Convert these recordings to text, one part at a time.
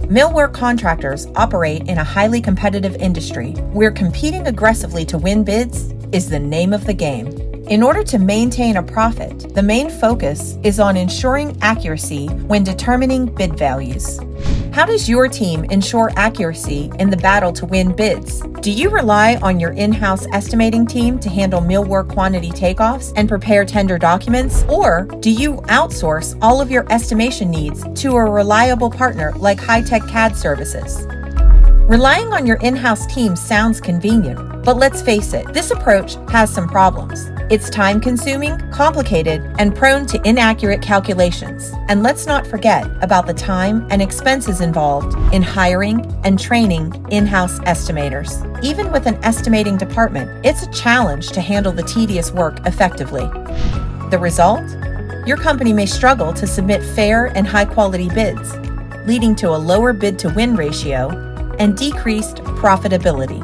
Millwork contractors operate in a highly competitive industry where competing aggressively to win bids is the name of the game. In order to maintain a profit, the main focus is on ensuring accuracy when determining bid values. How does your team ensure accuracy in the battle to win bids? Do you rely on your in-house estimating team to handle millwork quantity takeoffs and prepare tender documents? Or do you outsource all of your estimation needs to a reliable partner like HitechCADD CADD Services? Relying on your in-house team sounds convenient, but let's face it, this approach has some problems. It's time-consuming, complicated, and prone to inaccurate calculations. And let's not forget about the time and expenses involved in hiring and training in-house estimators. Even with an estimating department, it's a challenge to handle the tedious work effectively. The result? Your company may struggle to submit fair and high-quality bids, leading to a lower bid-to-win ratio and decreased profitability.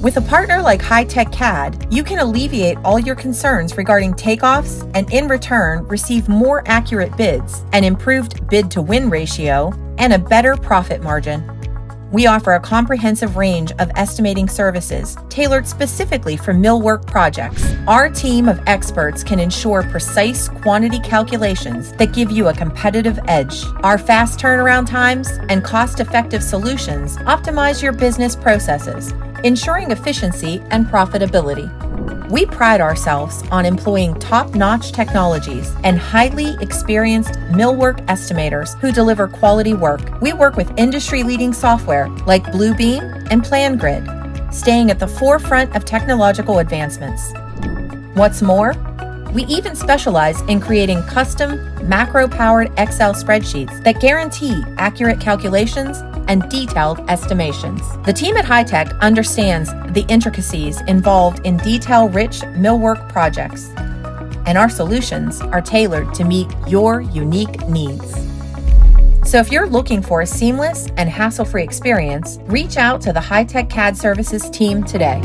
With a partner like HitechCADD, you can alleviate all your concerns regarding takeoffs and in return receive more accurate bids, an improved bid-to-win ratio, and a better profit margin. We offer a comprehensive range of estimating services tailored specifically for millwork projects. Our team of experts can ensure precise quantity calculations that give you a competitive edge. Our fast turnaround times and cost-effective solutions optimize your business processes, ensuring efficiency and profitability. We pride ourselves on employing top-notch technologies and highly experienced millwork estimators who deliver quality work. We work with industry-leading software like Bluebeam and PlanGrid, staying at the forefront of technological advancements. What's more, we even specialize in creating custom, macro-powered Excel spreadsheets that guarantee accurate calculations and detailed estimations. The team at Hitech understands the intricacies involved in detail-rich millwork projects, and our solutions are tailored to meet your unique needs. So if you're looking for a seamless and hassle-free experience, reach out to the HitechCADD Services team today.